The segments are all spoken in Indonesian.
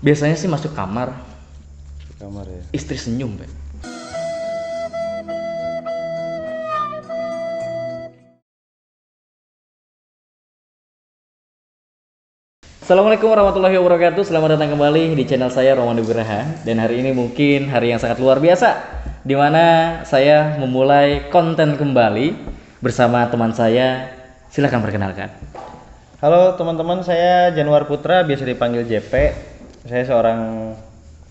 Biasanya sih masuk kamar, Kamar ya. istri senyum, Pak. Assalamualaikum warahmatullahi wabarakatuh. Selamat datang kembali di channel saya Roman Nugraha. Dan hari ini mungkin hari yang sangat luar biasa, di mana saya memulai konten kembali bersama teman saya. Silahkan perkenalkan. Halo teman-teman, saya Januar Putra, biasa dipanggil JP. Saya seorang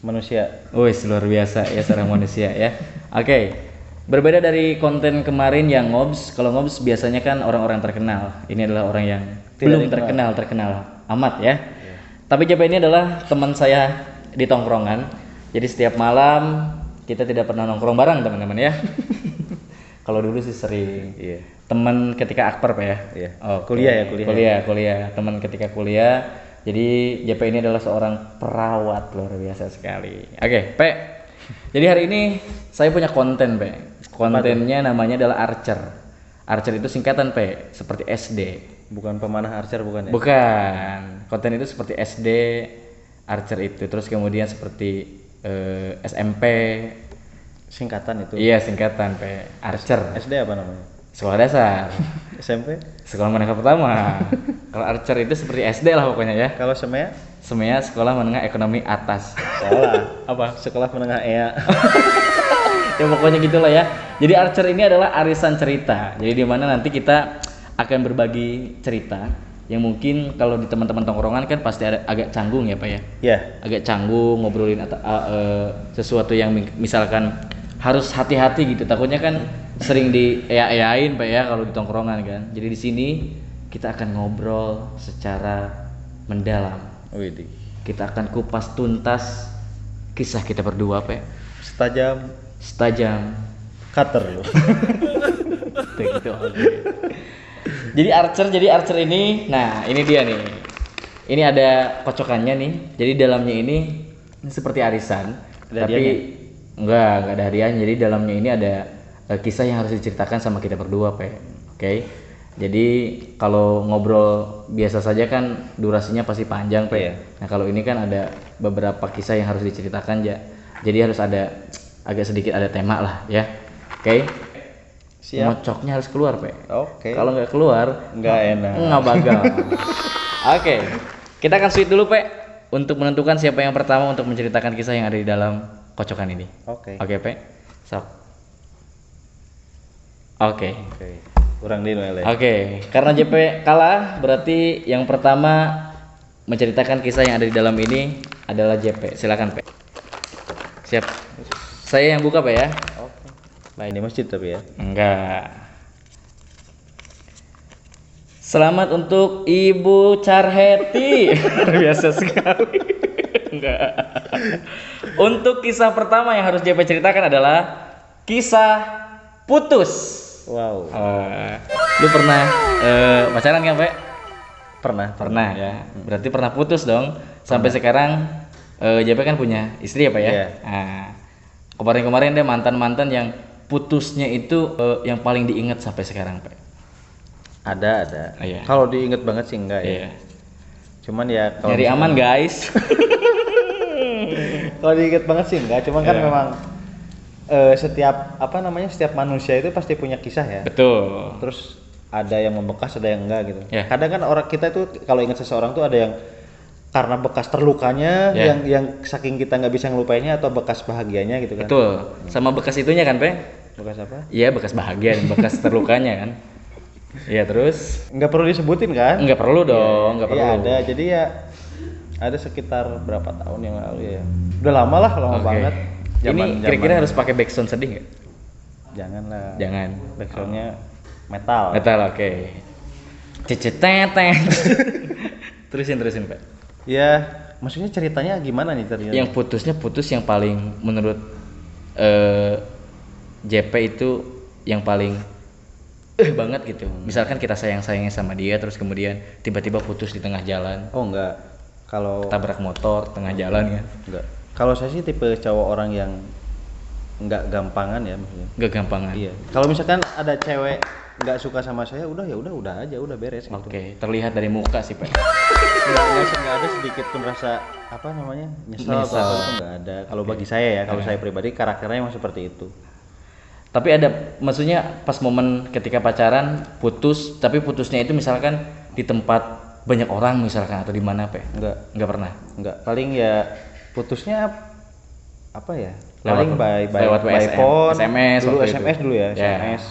manusia. Wih, luar biasa ya seorang manusia ya. Oke, berbeda dari konten kemarin yang ngobs. Kalau ngobs biasanya kan orang-orang terkenal. Ini adalah orang yang belum terkenal amat ya. Tapi JP ini adalah teman saya di tongkrongan. Jadi setiap malam kita tidak pernah nongkrong bareng teman-teman ya. Kalau dulu sih sering. Iya. Teman ketika akper Pak ya. Iya. Oke. Kuliah ya, Kuliah. Teman ketika kuliah. Jadi JP ini adalah seorang perawat luar biasa sekali. Oke, Pak. Jadi hari ini saya punya konten, Pak. Kontennya namanya adalah Archer. Archer itu singkatan, Pak, seperti SD. Bukan pemanah archer bukan ya? Bukan. Konten itu seperti SD, Archer itu. Terus kemudian seperti SMP. Singkatan itu. Iya, singkatan, Pak. Archer. SD apa namanya? Sekolah dasar. SMP? Sekolah menengah pertama. Kalau Archer itu seperti SD lah pokoknya ya. Kalau SEMEA? Semuanya sekolah menengah ekonomi atas. Salah. Apa? Sekolah menengah EA. Ya pokoknya gitulah ya. Jadi Archer ini adalah arisan cerita. Jadi di mana nanti kita akan berbagi cerita yang mungkin kalau di teman-teman tongkrongan kan pasti ada agak canggung ya Pak ya. Ya. Agak canggung ngobrolin sesuatu yang misalkan harus hati-hati gitu. Takutnya kan sering di EA-EAin Pak ya kalau di tongkrongan kan. Jadi di sini kita akan ngobrol secara mendalam. Widih. Kita akan kupas tuntas kisah kita berdua Pak. Setajam Cutter lu. gitu. Jadi Archer ini, nah ini dia nih. Ini ada kocokannya nih. Jadi dalamnya ini seperti arisan, Ada tapi enggak ada hadiahnya. Jadi dalamnya ini ada kisah yang harus diceritakan sama kita berdua, Pak. Oke. Jadi kalau ngobrol biasa saja kan durasinya pasti panjang, Pak. Iya. Nah, kalau ini kan ada beberapa kisah yang harus diceritakan ya. Jadi harus ada agak sedikit ada tema lah ya. Oke. Siap. Ngocoknya harus keluar, Pak. Oke. Kalau nggak keluar, Nggak enak. nggak bagal. Oke, kita akan sweet dulu, Pak, untuk menentukan siapa yang pertama untuk menceritakan kisah yang ada di dalam kocokan ini. Oke. Oke, Pak. Sok. Oke. Oke. Kurang dino ya. Oke, karena JP kalah, berarti yang pertama menceritakan kisah yang ada di dalam ini adalah JP. Silakan, Pak. Siap. Saya yang buka, Pak ya. Oke. Nah, ini masjid tapi ya. Enggak. Selamat untuk Ibu Carheti. Luar biasa sekali. Enggak. Untuk kisah pertama yang harus JP ceritakan adalah kisah putus. Wow. Lu pernah pacaran kan, Pak? Pernah. Ya. Berarti pernah putus dong. Sampai sekarang JP kan punya istri ya, Pak ya? Iya. Nah, kemarin-kemarin ada mantan-mantan yang putusnya itu yang paling diingat sampai sekarang, Pak. Ada. Iya. Kalau diinget banget sih enggak ya. Iya. Cuman ya kalau Nyari aman, guys. kalau diinget banget sih enggak, cuman kan Iya. memang setiap manusia itu pasti punya kisah ya. Betul. Terus ada yang membekas, ada yang enggak gitu. Iya. Kadang kan orang kita itu kalau ingat seseorang tuh ada yang karena bekas terlukanya, Iya. yang saking kita nggak bisa ngelupainnya, atau bekas bahagianya gitu kan. Betul. Sama bekas itunya kan, Pak? Bekas apa? Iya, bekas bahagia dan bekas terlukanya kan. Iya, terus Nggak perlu disebutin kan? nggak perlu dong, nggak perlu. Iya ada, jadi ya ada sekitar berapa tahun yang lalu ya. Udah lama lah, lama Oke. banget. Ini kira-kira harus pakai backsound sedih nggak? Janganlah. Jangan. Backsoundnya metal. Metal, oke. Ceceteteng. Terusin, Pak. Ya, maksudnya ceritanya gimana nih ceritanya? Yang putus yang paling menurut JP itu yang paling banget gitu. Misalkan kita sayang-sayangnya sama dia terus kemudian tiba-tiba putus di tengah jalan. Oh enggak. Kalau Tabrak motor tengah jalan kan. enggak. Kalau saya sih tipe cowok orang yang enggak gampangan ya maksudnya. Gak gampangan. Iya. Kalau misalkan ada cewek nggak suka sama saya, udah aja, udah beres gitu. Oke, terlihat dari muka sih, Pak. Nggak ada sedikit pun rasa apa namanya nyesel atau apa itu nggak ada. Kalau bagi saya ya, kalau saya pribadi karakternya emang seperti itu. Tapi ada, maksudnya pas momen ketika pacaran putus, tapi putusnya itu misalkan di tempat banyak orang misalkan atau di mana, Pak? Enggak pernah. Enggak, paling ya putusnya apa ya? Lewat- Paling by lewat phone, SMS dulu waktu itu. SMS dulu ya, Ya. SMS.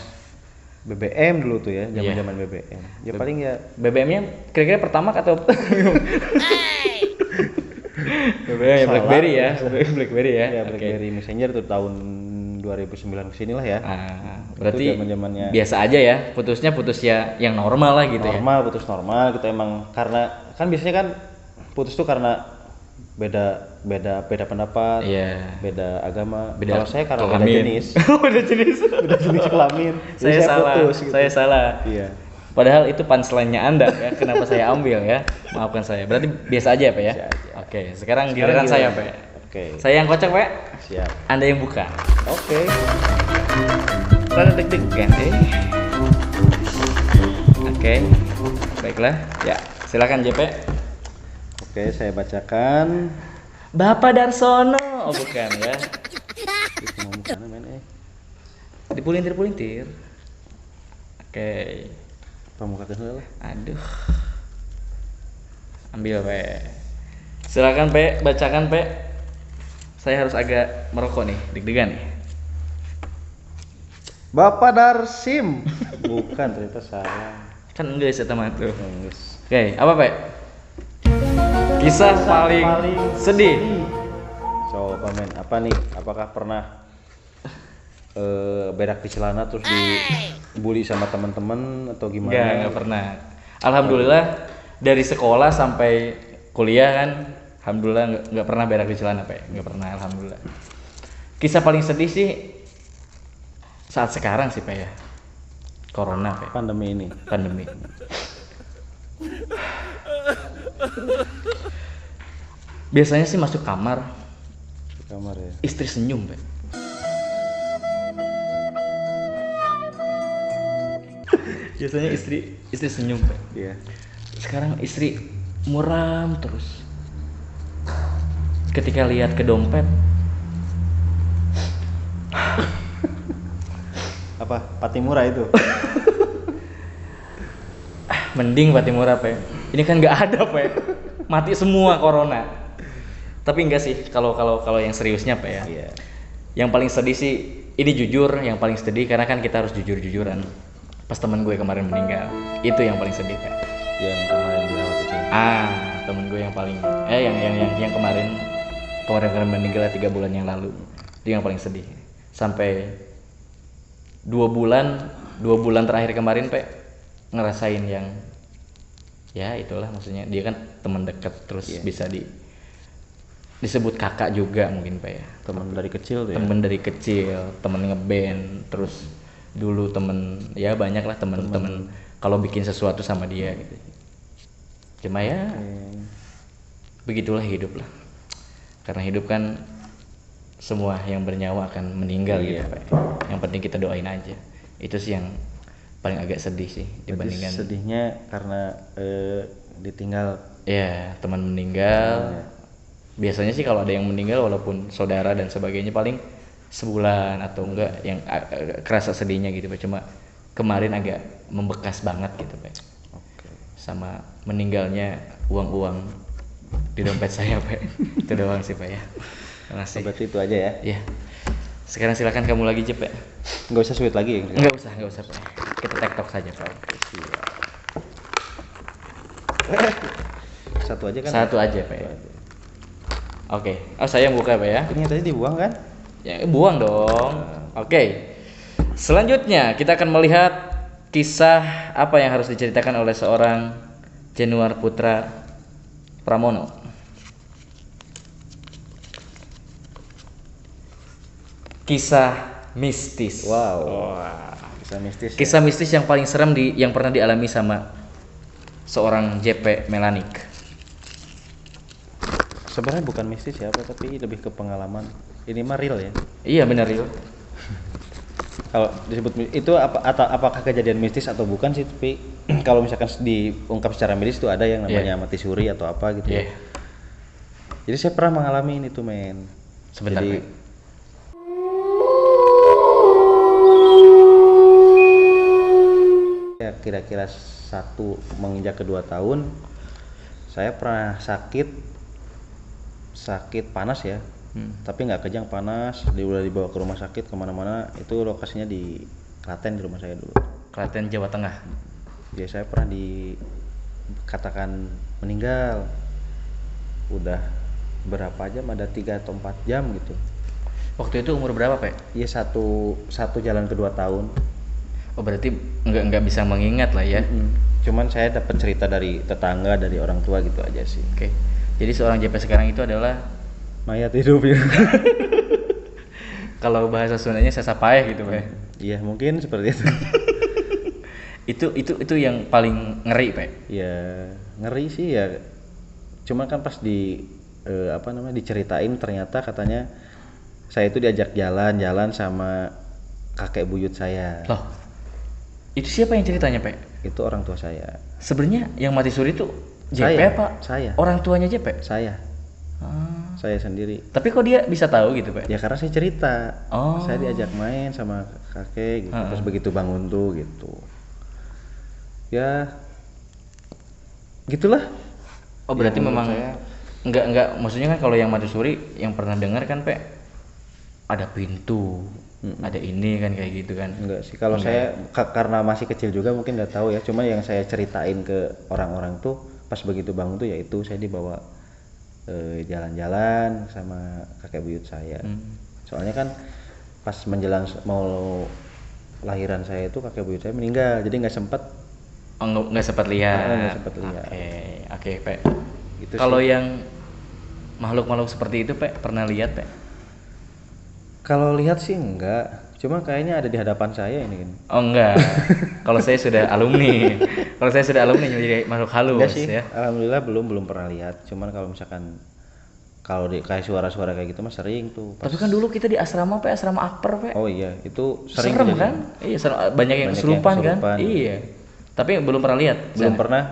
BBM dulu tuh ya, zaman-zaman BBM. Ya paling ya BBM-nya kira-kira pertama atau BBM ya, Salah. BlackBerry ya, BlackBerry ya. ya Oke. BlackBerry Messenger tuh tahun 2009 kesini lah ya. Berarti Itu zaman-zamannya biasa aja ya, putusnya putus ya yang normal lah gitu ya. normal, putus normal gitu emang, karena kan biasanya kan putus tuh karena beda pendapat, Iya. beda agama. Beda Kalau saya karena beda kelamin. jenis, Beda jenis. beda jenis kelamin. Jadi Saya salah. putus, gitu. Saya salah. Iya. Padahal itu punchline-nya Anda ya. Kenapa saya ambil ya? Maafkan saya. Berarti biasa aja, Pak ya? Biasa aja. Oke, sekarang giliran saya, Pak. Oke. Saya yang kocok, Pak. Siap. Anda yang buka. Oke. Rada deg-degan Oke. Baiklah. Ya, silakan JP. Oke, saya bacakan. Bapak Darsono. Oh, bukan ya. Ngomong sana men Dipulintir-pulintir. Oke. Pamuka lah. Aduh. Ambil, Pak. Silakan, Pak. Bacakan, Pak. Saya harus agak merokok nih, deg-degan nih. Bapak Darsim. Bukan, ternyata salah. Kan enggak ya teman tuh. Bagus. Oke, apa, Pak? Kisah paling sedih. Coba men, apa nih? Apakah pernah berak di celana terus dibully sama teman-teman atau gimana? Enggak pernah. Alhamdulillah dari sekolah sampai kuliah kan, alhamdulillah enggak pernah berak di celana, Pak. Enggak pernah, alhamdulillah. Kisah paling sedih sih saat sekarang sih, Pak ya. Corona, Pak. Pandemi ini. Pandemi. Biasanya sih masuk kamar, Di kamar ya. istri senyum, Pak. Biasanya istri senyum, Pak. Iya. Sekarang istri muram terus. Ketika lihat ke dompet, Apa? Patimura itu. mending Patimura, Pak. Ini kan nggak ada, Pak. Mati semua corona. Tapi enggak sih, kalau yang seriusnya, Pak ya. Iya. Yang paling sedih sih, ini jujur, yang paling sedih karena kan kita harus jujur-jujuran. Pas teman gue kemarin meninggal, itu yang paling sedih, Pak. Yang kemarin dirawat itu. Temen gue yang paling yang kemarin meninggal 3 bulan yang lalu, itu yang paling sedih. Sampai 2 bulan terakhir kemarin, Pak, ngerasain yang ya itulah, maksudnya dia kan teman dekat terus bisa disebut kakak juga mungkin, Pak ya. Teman dari kecil tuh ya. Temen dari kecil, temen ngeband, terus dulu temen ya banyak lah temen kalau bikin sesuatu sama dia gitu. Cuma ya begitulah hidup lah, karena hidup kan semua yang bernyawa akan meninggal gitu, Pak. Yang penting kita doain aja. Itu sih yang paling agak sedih sih dibandingkan. Sedihnya karena ditinggal. Ya, teman meninggal. Biasanya sih kalau ada yang meninggal walaupun saudara dan sebagainya paling sebulan atau enggak yang kerasa sedihnya gitu, Pak. Cuma kemarin agak membekas banget gitu, Pak. Sama meninggalnya uang-uang di dompet saya, Pak. Itu doang sih, Pak ya. Terima kasih. Berarti itu aja ya. Iya. Sekarang silakan kamu lagi, Jep, Pak. Nggak usah sweet lagi ya. Enggak usah, Pak. Kita tektok saja, Pak. Satu aja kan. Satu aja, Pak ya. Oke. Oh, saya yang buka, Pak ya. Ini tadi dibuang kan? Ya, buang dong. Oke. Selanjutnya kita akan melihat kisah apa yang harus diceritakan oleh seorang Januar Putra Pramono. Kisah mistis. Wow. Kisah mistis. Kisah mistis yang paling serem yang pernah dialami sama seorang JP Melanik. Sebenarnya bukan mistis ya, tapi lebih ke pengalaman. Ini mah real ya. Iya benar, Rio. Kalau disebut itu apakah kejadian mistis atau bukan sih, tapi kalau misalkan diungkap secara medis itu ada yang namanya mati suri atau apa gitu. Iya. Jadi saya pernah mengalami itu, men. Sebentar, Jadi Pak. ya kira-kira menginjak ke 2 tahun saya pernah sakit panas ya. Tapi nggak kejang panas, udah dibawa ke rumah sakit kemana-mana. Itu lokasinya di Klaten, di rumah saya dulu. Klaten, Jawa Tengah. Jadi saya pernah dikatakan meninggal. Udah berapa jam, ada 3 atau 4 jam gitu. Waktu itu umur berapa, Pak? Iya, satu jalan ke 2 tahun. Oh, berarti nggak bisa mengingat lah ya. Cuman saya dapat cerita dari tetangga, dari orang tua gitu aja sih. Oke. Jadi seorang JP sekarang itu adalah Mayat hidup ya. kalau bahasa Sundanya sasapaeh gitu, Pak. Iya, mungkin seperti itu. Itu yang paling ngeri, Pak. Ya, ngeri sih ya. Cuma kan pas diceritain ternyata katanya saya itu diajak jalan-jalan sama kakek buyut saya. Loh. Itu siapa yang ceritanya, Pak? Itu orang tua saya. Sebenarnya yang mati suri itu JP Saya, apa? saya. Orang tuanya JP? Saya sendiri. Tapi kok dia bisa tahu gitu, Pak? Ya karena saya cerita. Oh. Saya diajak main sama kakek gitu. Terus begitu bangun tuh gitu. Ya gitulah. Oh, berarti Ya, memang saya enggak maksudnya kan kalau yang mati suri yang pernah dengar kan, Pak, ada pintu, ada ini kan kayak gitu kan. enggak sih. Kalau saya karena masih kecil juga mungkin nggak tahu ya. Cuma yang saya ceritain ke orang-orang tuh pas begitu bangun tuh yaitu saya dibawa jalan-jalan sama kakek buyut saya. Soalnya kan pas menjelang mau lahiran saya itu kakek buyut saya meninggal, jadi nggak sempat. Oh, nggak sempat lihat. Nggak sempat lihat. Oke, Pak. Gitu Kalau sih. yang makhluk-makhluk seperti itu, Pak, pernah lihat, Pak? Kalau lihat sih enggak, cuma kayaknya ada di hadapan saya ini kan. Oh, enggak. Kalau saya sudah alumni. Kalau saya sudah alumni jadi makhluk halus Enggak sih, ya. alhamdulillah belum pernah lihat. Cuman kalau misalkan kayak suara-suara kayak gitu mah sering tuh. Tapi kan dulu kita di asrama, Pak, asrama Akper, Pak. Oh iya, itu sering Serem kejadian. kan? Iya, banyak yang kesurupan kan? Iya. Tapi belum pernah lihat. Belum pernah.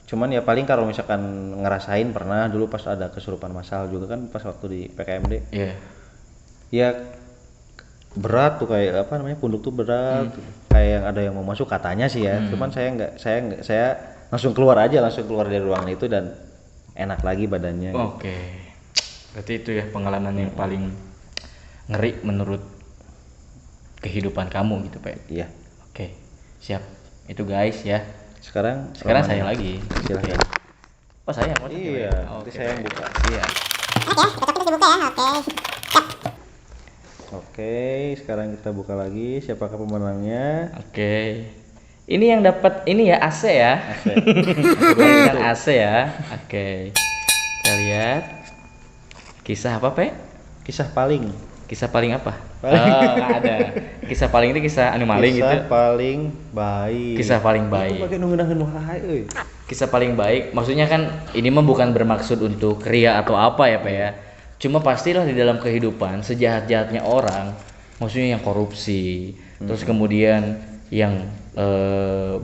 Cuman ya paling kalau misalkan ngerasain pernah dulu pas ada kesurupan massal juga kan pas waktu di PKMD. Iya. Ya berat tuh, kayak apa namanya, punduk tuh berat. Kayak yang ada yang mau masuk katanya sih ya. Cuman saya langsung keluar dari ruangan itu dan enak lagi badannya. Oke. Berarti itu ya pengalaman yang paling ngeri menurut kehidupan kamu gitu, Pak. Iya. Oke. Siap. Itu guys ya. Sekarang Saya lagi. Silahkan. Oh, saya mau. Iya, nanti saya yang buka. Iya. Oke, sekarang kita buka lagi. Siapakah pemenangnya? Oke. Ini yang dapat ini ya AC ya. Dengan AC ya. Oke. Kita lihat. Kisah apa, Pak? Kisah paling. Kisah paling apa? Oh, nggak ada. Kisah paling itu kisah anu maling gitu. Kisah paling baik. Kisah paling baik. Pakai nunggu-nunggu wae euy. Kisah paling baik. Maksudnya kan ini mah bukan bermaksud untuk ria atau apa ya, Pak ya. Cuma pastilah di dalam kehidupan sejahat-jahatnya orang, maksudnya yang korupsi, terus kemudian yang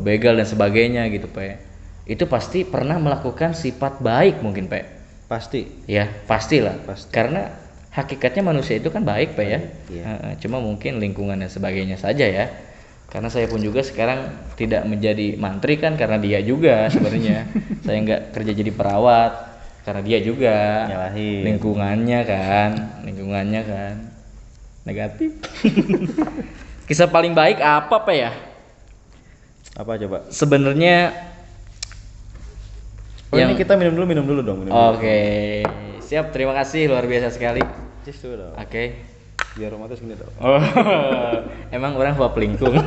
begal dan sebagainya gitu, Pak. Itu pasti pernah melakukan sifat baik mungkin, Pak. Pasti. Ya, pastilah. Pasti. Karena hakikatnya manusia itu kan baik, Pak ya. Iya. Cuma mungkin lingkungan dan sebagainya saja ya. Karena saya pun juga sekarang tidak menjadi mantri kan karena dia juga sebenarnya. Saya nggak kerja jadi perawat karena dia juga. Nyalahin. Lingkungannya kan negatif. Kisah paling baik apa, Pak ya? Apa coba? Sebenarnya Ini kita minum dulu dong. Oke. Siap, terima kasih luar biasa sekali. Just dulu dong. Oke. Biar otomatis gini dong. Oh, emang orang bawa pelingkung.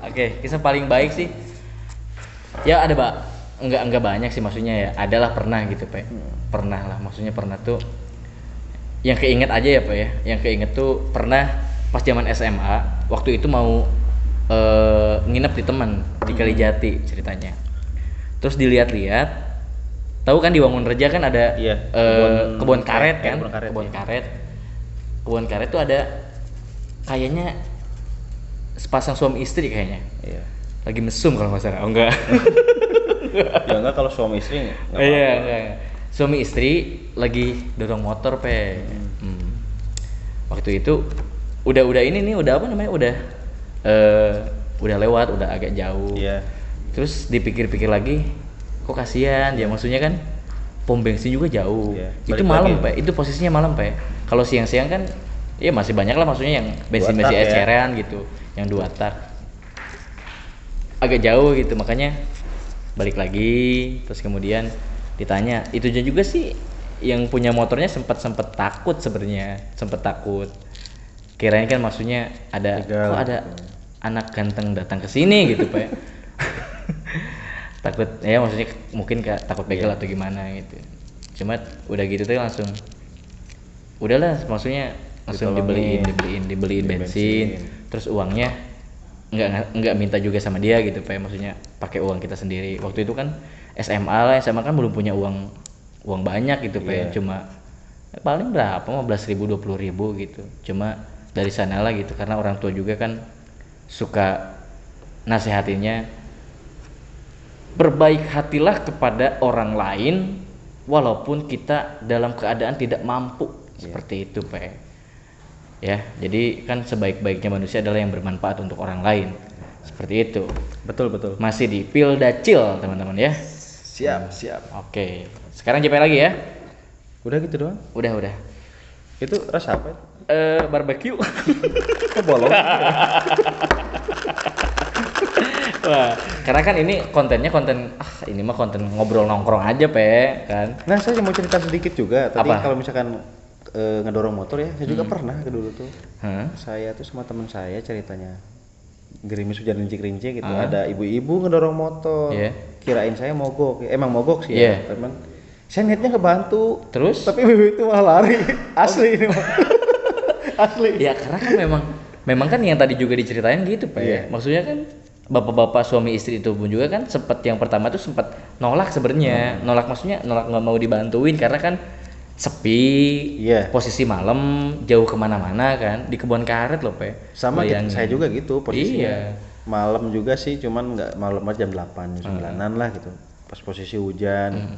Oke, kisah paling baik sih. Ya ada, Pak. Enggak banyak sih maksudnya ya. Adalah pernah gitu, Pak. Pernah lah, maksudnya pernah tuh. Yang keinget aja ya, Pak ya. Yang keinget tuh pernah pas zaman SMA. Waktu itu mau nginep di teman di Kalijati ceritanya. Terus dilihat-lihat, tahu kan di Wangunreja kan ada Iya, kebun karet kan, kebun karet, kebun karet tuh ada kayaknya sepasang suami istri kayaknya. Iya. Lagi mesum kalau nggak salah. Oh enggak. Ya enggak, kalau suami istri nggak apa-apa. Iya, enggak. Suami istri lagi dorong motor, Pe. Waktu itu udah ini nih, udah apa namanya? Udah lewat, udah agak jauh. Iya. Terus dipikir-pikir lagi, kok kasihan dia, maksudnya kan pom bensin juga jauh. Iya, Itu balik malam, lagi. Pe. Itu posisinya malam, Pe. Kalau siang-siang kan ya masih banyak lah, maksudnya yang bensin Dua tak ya. eceran gitu, yang 2 tak. Agak jauh gitu, makanya balik lagi. Terus kemudian ditanya, itu juga sih yang punya motornya sempat takut sebenarnya, sempat takut. Kirain kan maksudnya ada Begal. kok ada anak ganteng datang ke sini gitu, Pak. Takut ya, maksudnya mungkin takut begal atau gimana gitu. Cuma udah gitu tuh langsung udahlah, maksudnya langsung Ditolongin. dibeliin bensin. Terus uangnya nggak minta juga sama dia gitu, Pak. Maksudnya pakai uang kita sendiri. Waktu itu kan SMA kan belum punya uang banyak gitu, Pak. Iya. Cuma paling berapa, 15.000 20.000 gitu. Cuma dari sana lah gitu, karena orang tua juga kan suka nasehatinnya, berbaik hatilah kepada orang lain walaupun kita dalam keadaan tidak mampu. Seperti itu, Pak. Ya, jadi kan sebaik-baiknya manusia adalah yang bermanfaat untuk orang lain. Seperti itu. Betul. Masih di Pildacil, teman-teman ya. Siap. Oke. Sekarang JP lagi ya. Udah gitu doang. Udah. Itu rasa apa? Barbecue. Kok bolong? Wah, karena kan ini konten ini mah konten ngobrol nongkrong aja, Pe, kan. Nah, saya mau cerita sedikit juga. Tadi Apa? kalau misalkan ngedorong motor ya, saya juga pernah dulu tuh. Hah? Saya tuh sama teman saya ceritanya gerimis hujan rincik-rincik gitu. Ada ibu-ibu ngedorong motor. Iya. Kirain saya mogok. Emang mogok sih Iya. ya, teman. Saya niatnya ngebantu. Terus? Tapi ibu itu malah lari. Asli ini mah. Asli. Ya karena kan memang kan yang tadi juga diceritain gitu, Pe. Iya. Maksudnya kan bapak-bapak suami istri itu pun juga kan yang pertama tuh sempat nolak sebenarnya. Nolak maksudnya nolak nggak mau dibantuin karena kan sepi, Iya. posisi malam, jauh kemana-mana kan, di kebun karet loh, Pe. Sama Bayangin. saya juga gitu posisinya. Iya. Malam juga sih, cuman nggak malam aja jam 8, 9-an lah gitu. Pas posisi hujan.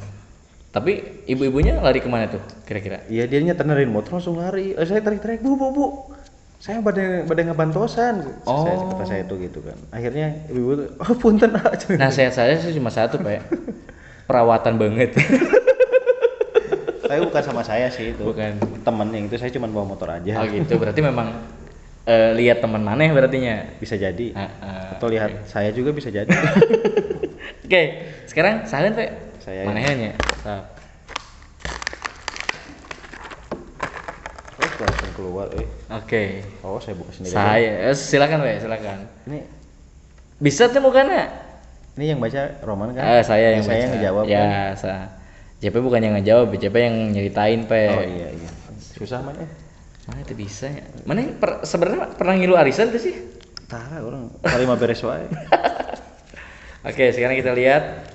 Tapi ibu-ibunya lari kemana tuh kira-kira? Iya, dia nyeterin motor langsung lari. Saya tarik-tarik, Bu. Saya badai ngebantosan. Saya kata saya tuh gitu kan. Akhirnya ibu tuh, oh punten. Nasihat saya sih cuma satu, Pe. Perawatan banget. Saya bukan sama saya sih itu. Bukan. Temen yang itu, saya cuma bawa motor aja. Oh gitu, berarti memang lihat teman maneh berartinya. Bisa jadi. Ah. Atau lihat saya juga bisa jadi. Oke, sekarang salin, Pe. Saya Manehnya. terus langsung keluar. Oke. Oh, saya buka sendiri. Silakan, Pe, silakan. Ini Bisa tuh mukanya? yang baca Roman kan? Saya yang saya baca. ngejawab Ya, kan? JP bukan yang ngejawab, JP yang nyeritain, Pe. Oh iya. Susah man. Mana itu bisa ya? Mana sebenarnya pernah ngilu arisan tuh sih? Tara orang kali mah beres wae. Oke, sekarang kita lihat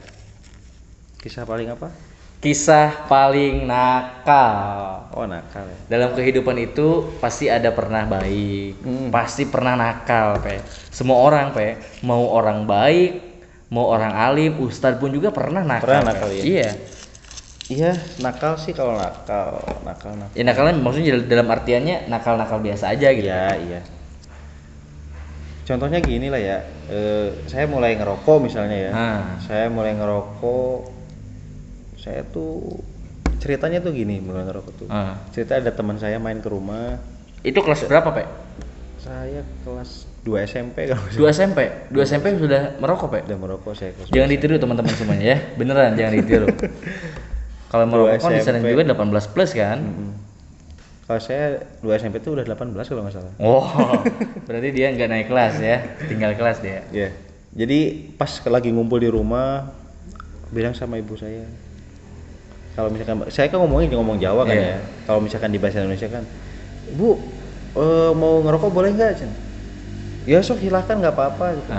Kisah paling apa? kisah paling nakal. Oh, nakal ya. Dalam kehidupan itu pasti ada pernah baik, pasti pernah nakal, Pe. Semua orang, Pe, mau orang baik, mau orang alim, ustadz pun juga pernah nakal. Pernah Pe. nakal, ya? Iya. Iya, nakal sih kalau nakal. Ya nakalnya maksudnya dalam artiannya nakal-nakal biasa aja gitu. Iya. Contohnya gini lah ya, saya mulai ngerokok misalnya ya. Saya mulai ngerokok, saya tuh ceritanya tuh gini mulai ngerokok tuh. Cerita ada teman saya main ke rumah. Itu kelas berapa, Pe? Saya kelas 2 SMP kalau 2 SMP. 2 SMP sudah merokok, Pe? udah merokok saya kelas Jangan ditiru teman-teman semuanya ya. Beneran jangan ditiru. Kalau merokok kan disarankan juga 18 plus kan? Kalau saya 2 SMP tuh udah 18 kalau nggak salah. Oh, berarti dia nggak naik kelas ya, tinggal kelas dia. Iya. Jadi pas lagi ngumpul di rumah, bilang sama ibu saya, kalau misalkan saya kan ngomong Jawa kan ya. Kalau misalkan di bahasa Indonesia kan, Bu, mau ngerokok boleh nggak? Ya sok silakan nggak apa-apa. Gitu.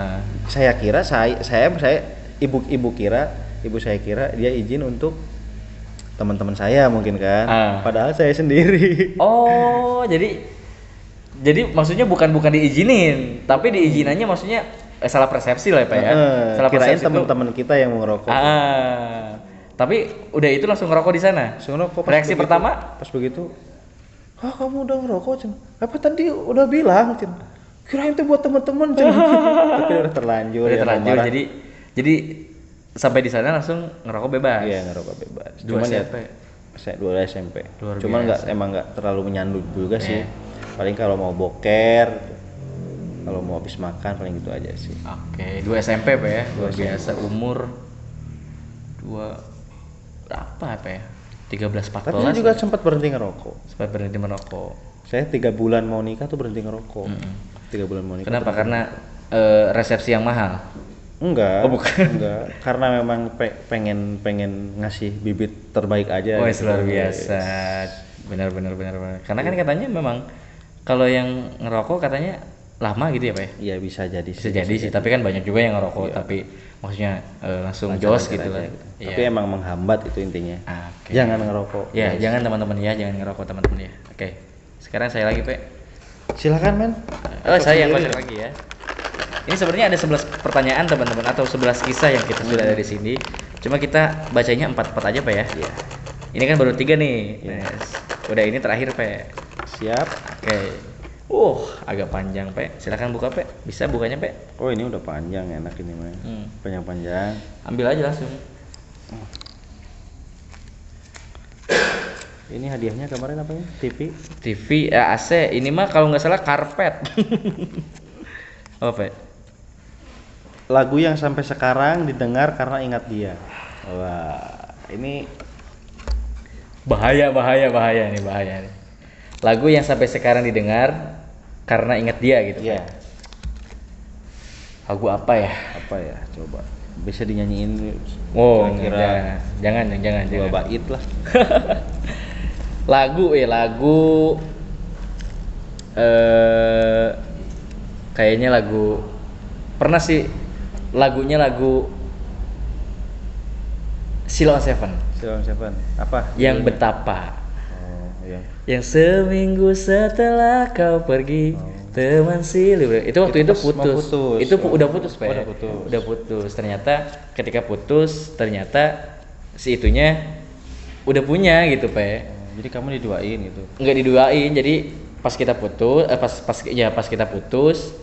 Saya kira ibu saya kira dia izin untuk teman-teman saya mungkin kan. Padahal saya sendiri. Oh, jadi Jadi maksudnya bukan diizinin, tapi diizinannya maksudnya salah persepsi lah ya Pak ya. Salah Kirain persepsi tuh. teman-teman kita yang mau ngerokok. Tapi udah itu langsung ngerokok di sana. Langsung ngerokok. Reaksi pertama? Pas begitu, kamu udah ngerokok Cen? Apa tadi udah bilang Cen? Kirain itu buat teman-teman Cen. Tapi udah terlanjur. Udah ya, terlanjur. marah. Jadi sampai di sana langsung ngerokok bebas. Iya ngerokok bebas. Dua Cuman SMP. Dua SMP. Luar Cuman biasa. emang nggak terlalu menyandu juga sih. Iya. Paling kalau mau boker, kalau mau habis makan paling gitu aja sih. Oke, 2 SMP Pak ya. Luar SMP. biasa umur 2 berapa apa ya? 13 14. Tapi saya juga sempat berhenti ngerokok. sempat berhenti merokok. Saya 3 bulan mau nikah tuh berhenti ngerokok. 3 bulan mau nikah. Kenapa? Karena resepsi yang mahal. Enggak. Oh, bukan. Enggak. Karena memang pengen ngasih bibit terbaik aja. Oh, gitu. luar biasa. Benar. Karena kan katanya memang kalau yang ngerokok katanya lama gitu ya Pak ya? Iya bisa jadi. Bisa jadi sih, tapi kan banyak juga yang ngerokok tapi maksudnya langsung jos gitu lah. Gitu. Iya. Tapi emang menghambat itu intinya. Oke. Jangan ngerokok. Ya, guys. jangan teman-teman ya, jangan ngerokok teman-teman ya. Oke. Sekarang saya lagi, Pak. Silakan men. Oh, saya yang baca lagi ya. Ini sebenarnya ada 11 pertanyaan teman-teman atau 11 kisah yang kita sudah ada di sini. Cuma kita bacanya 4 aja, Pak ya. Iya. Ini kan baru 3 nih. Iya. Yes. Udah ini terakhir, Pak. Siap. Oke. Agak panjang, Pak. Silakan buka, Pak. Bisa bukanya, Pak? Oh ini udah panjang enak ini mah. Panjang-panjang. Ambil aja langsung. Ini hadiahnya kemarin apa ya? TV, AC. Ini mah kalau nggak salah karpet. Oh, Pak. Lagu yang sampai sekarang didengar karena ingat dia. Wah, ini Bahaya nih. Lagu yang sampai sekarang didengar karena ingat dia gitu. Iya. Pak. Lagu apa ya? Apa ya? Coba. Bisa dinyanyiin. Oh, kira-kira jangan. dua bait lah. Lagu kayaknya lagu pernah sih lagunya lagu Sheila on Seven Silon Seven. Apa? yang judulnya? betapa Oh, iya. yang seminggu setelah kau pergi teman silih itu waktu itu Itu pas mau putus. putus. Itu Oh. udah putus Pak. Udah putus. Udah putus. Ternyata ketika putus si itunya udah punya gitu Pak. Jadi kamu diduain gitu. Nggak diduain, jadi pas kita putus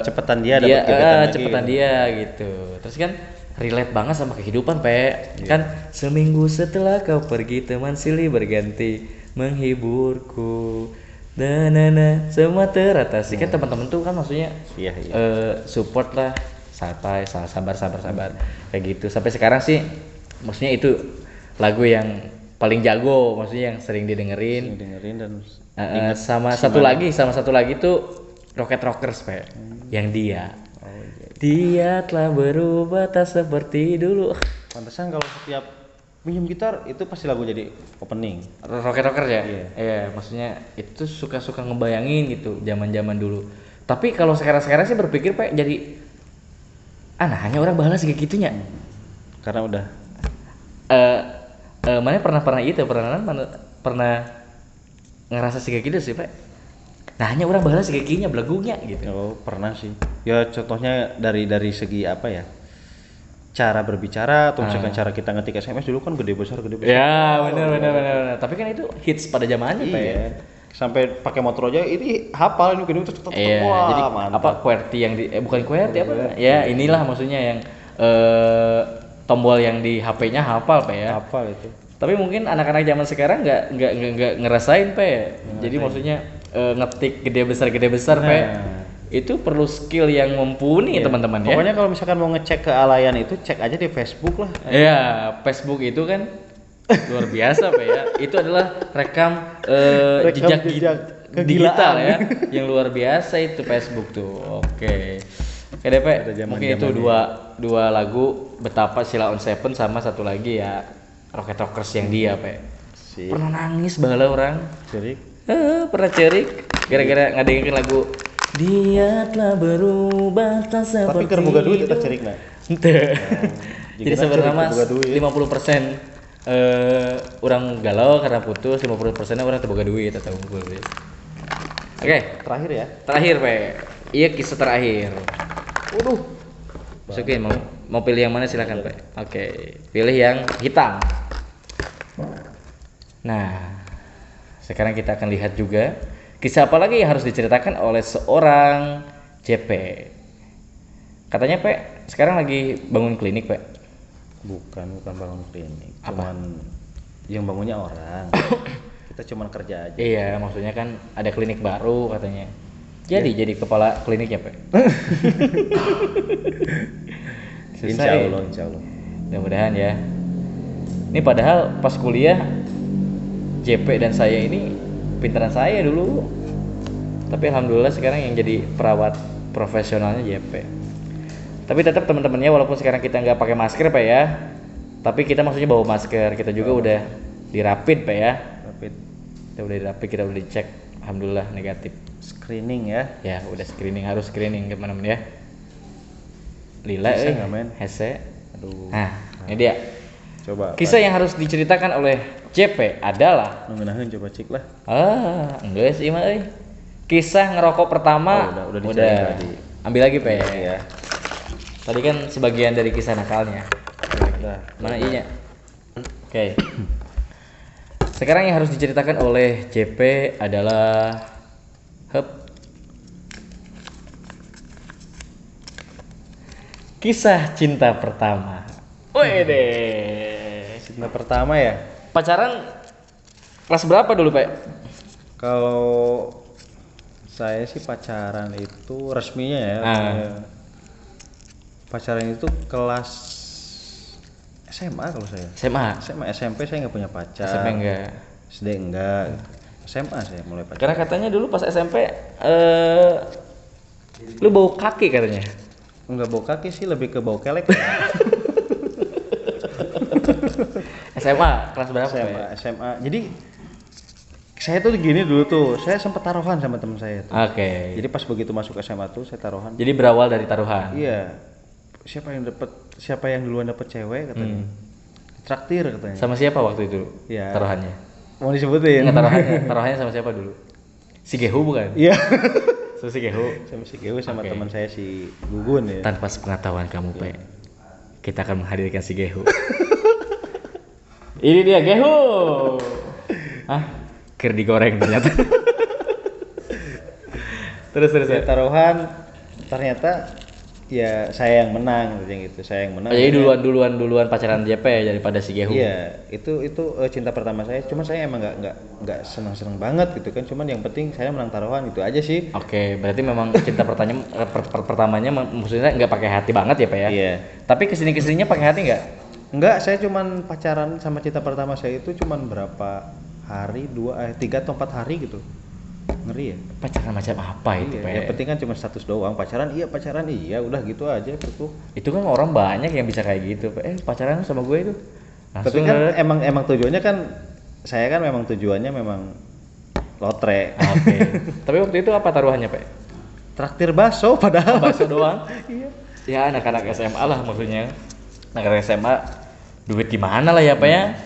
Cepetan dia dapat gebetan lagi. cepetan dia gitu. Terus kan relate banget sama kehidupan Pe. Kan seminggu setelah kau pergi teman silih berganti menghiburku. Semua teratasi. Kan teman-teman tuh kan maksudnya Iya. support lah, santai, sabar kayak gitu. Sampai sekarang sih maksudnya itu lagu yang paling jago, maksudnya yang sering didengerin. Dengerin dan Sama satu lagi tuh Rocket Rockers Pak. Yang dia. Oh, iya. Dia telah berubah tak seperti dulu. Pantesan kalau setiap minjem gitar itu pasti lagu jadi opening. Rocket Rockers ya? Iya. Iya, maksudnya itu suka ngebayangin gitu zaman-zaman dulu. Tapi kalau sekarang sih berpikir Pak jadi hanya orang balas kayak gitunya. Karena udah Mana pernah ngerasa sih kayak gitu sih Pak. Nah hanya orang balas kayak gini belagunya gitu. oh, pernah sih. Ya contohnya dari segi apa ya? Cara berbicara atau misalkan cara kita ngetik SMS dulu kan gede besar. Ya benar. Tapi kan itu hits pada zamannya Pak ya. Iya. Sampai pakai motor aja ini hafal ini gede terus Iya, wah, jadi mantap. apa QWERTY yang bukan QWERTY apa? Ya inilah maksudnya yang tombol yang di HP-nya hafal Pak ya. Hafal itu. Tapi mungkin anak-anak zaman sekarang nggak ngerasain Pak ya. Jadi maksudnya ngetik gede besar Pak. Itu perlu skill yang mumpuni teman-teman ya. Pokoknya kalau misalkan mau ngecek kealayan itu cek aja di Facebook lah. Iya, Facebook itu kan luar biasa Pak ya. Itu adalah rekam jejak kegilaan. digital ya, yang luar biasa itu Facebook tuh. Oke. Oke deh Pak, mungkin itu dua lagu betapa Sheila on Seven sama satu lagi ya Rocket Rockers yang dia Pak. Sip. Pernah nangis bala orang. Jadi Pernah cerik gara-gara ngadengerin lagu dia telah berubah tak seperti tapi keur boga duit eta cerik nah. Henteu. Jadi Jika sebenarnya cerik mas boga duit. 50% orang galau karena putus, 50% orang teu boga duit atau unggul. Oke, Terakhir ya. terakhir Pe. Iya kisah terakhir. Waduh. Masukin mau pilih yang mana silakan Pe. Oke, pilih yang hitam. Nah, sekarang kita akan lihat juga kisah apa lagi yang harus diceritakan oleh seorang JP. Katanya Pe, sekarang lagi bangun klinik Pe. Bukan bangun klinik. Apa? Cuman yang bangunnya orang. Kita cuman kerja aja. Iya, maksudnya kan ada klinik baru katanya. Jadi kepala kliniknya Pe. Insya Allah. Mudah-mudahan ya. Ini padahal pas kuliah JP dan saya ini pintaran saya dulu. Tapi alhamdulillah sekarang yang jadi perawat profesionalnya JP. Tapi tetap teman-temannya walaupun sekarang kita nggak pakai masker Pak ya. Tapi kita maksudnya bawa masker. Kita juga udah dirapid Pak ya. Rapid Kita udah dirapid, kita udah dicek. Alhamdulillah negatif. screening ya. Ya udah screening, harus screening kemana-mana ya. Lila Bisa nggak, men? hese. Aduh. Nah, ini dia. Coba. Kisah yang harus diceritakan oleh JP adalah Ngenahin coba cek lah. enggak sih mah euy. Kisah ngerokok pertama udah dicari tadi. Ambil lagi Pe. Ya. Tadi kan sebagian dari kisah nakalnya. Nah, Mana inya? Oke. Sekarang yang harus diceritakan oleh JP adalah kisah cinta pertama. Wede. cinta pertama ya. Pacaran kelas berapa dulu, Pak? Kalau saya sih pacaran itu resminya ya. Saya pacaran itu kelas SMA kalau saya. SMA. SMP saya nggak punya pacar. SMP enggak. SD enggak. SMA saya mulai pacaran. Karena katanya dulu pas SMP lu bau kaki katanya. Enggak bau kaki sih, lebih ke bau kelek. Ya. SMA kelas berapa? SMA. Jadi saya tuh gini dulu tuh, saya sempat taruhan sama teman saya tuh. Oke. Jadi pas begitu masuk SMA tuh saya taruhan. Jadi berawal dari taruhan. Iya. Siapa yang duluan dapat cewek katanya. Traktir katanya. Sama siapa waktu itu? Iya. Taruhannya. Mau disebutin? Enggak taruhannya. Taruhannya sama siapa dulu? Si Gehu bukan? Iya. Si Gehu. Sama si Gewe sama Oke. teman saya si Gugun ya. Tanpa sepengetahuan kamu, Pe. Kita akan menghadirkan si Gehu. Ini dia Gehu. Hah? Ker digoreng ternyata. terus Saya ya. taruhan ternyata ya saya yang menang gitu. Saya yang menang. Jadi duluan pacaran JP daripada si Gehu. Iya, itu cinta pertama saya. Cuma saya emang nggak senang banget gitu kan. Cuman yang penting saya menang taruhan itu aja sih. Oke, berarti memang cinta pertamanya maksudnya nggak pakai hati banget ya, Pak ya? Iya. Tapi kesininya pakai hati nggak? Enggak, saya cuman pacaran sama cinta pertama saya itu cuman berapa hari, 3 atau 4 hari gitu. Ngeri ya? Pacaran macam apa itu, Iya, Pak? yang penting kan cuma status doang. Pacaran iya, udah gitu aja gitu. Itu kan orang banyak yang bisa kayak gitu, Pak. Pacaran sama gue itu. Tapi kan emang tujuannya kan saya kan memang tujuannya memang lotre. Oke. Tapi waktu itu apa taruhannya, Pak? Traktir bakso padahal. Bakso doang. Iya. Ya anak-anak SMA lah maksudnya. Anak-anak SMA duit gimana lah ya, Pak ya?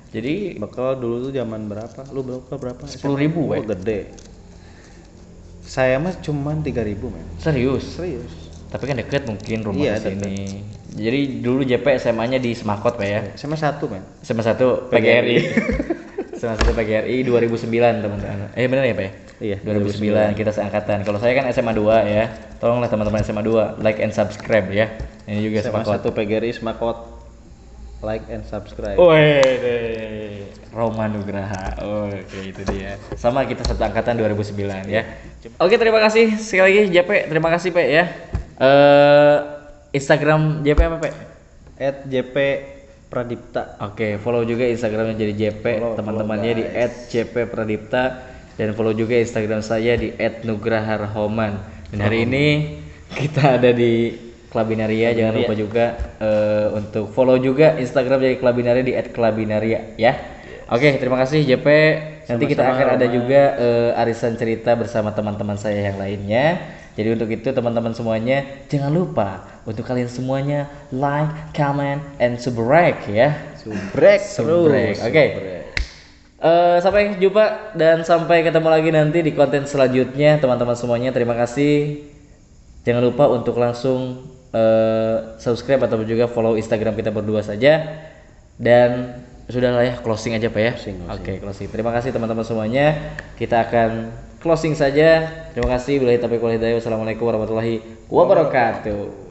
Jadi Bekal dulu tuh zaman berapa? Lu berapa? 10.000, Oh, Pak. gede. Saya mah cuman 3.000, men. Serius. Tapi kan deket mungkin rumah Iya, di sini. Jadi dulu JP SMA-nya di Semakot, Pak ya. SMA 1, men. SMA 1 PGRI. SMA 1 PGRI 2009, teman-teman. Benar ya, Pak ya? Iya, 2009 kita seangkatan. Kalau saya kan SMA 2 ya. Tolonglah teman-teman SMA 2 like and subscribe ya. Ini juga SMA Semakot. 1 PGRI Semakot. Like and subscribe. Wih, Roma Nugraha. Oke, itu dia. Sama kita satu angkatan 2009 ya. Oke, terima kasih sekali lagi JP. Terima kasih, Pak ya. Instagram JP apa, Pak? @JP Pradipta. Oke, follow juga Instagramnya jadi JP, teman-temannya di @JP_Pradipta dan follow juga Instagram saya di @nugraharhoman. Dan hari ini kita ada di Klabinaria, jangan lupa juga untuk follow juga Instagram dari Klabinaria di @klabinaria ya. Oke, terima kasih JP. Nanti kita akan ada juga arisan cerita bersama teman-teman saya yang lainnya. Jadi untuk itu teman-teman semuanya jangan lupa untuk kalian semuanya like, comment, and subscribe ya. Subrek terus. Oke. Sampai jumpa dan sampai ketemu lagi nanti di konten selanjutnya teman-teman semuanya. Terima kasih. Jangan lupa untuk langsung subscribe atau juga follow Instagram kita berdua saja. Dan sudahlah ya, closing aja Pak ya. Oke, closing. Terima kasih teman-teman semuanya. Kita akan closing saja. Terima kasih. Wassalamualaikum warahmatullahi wabarakatuh.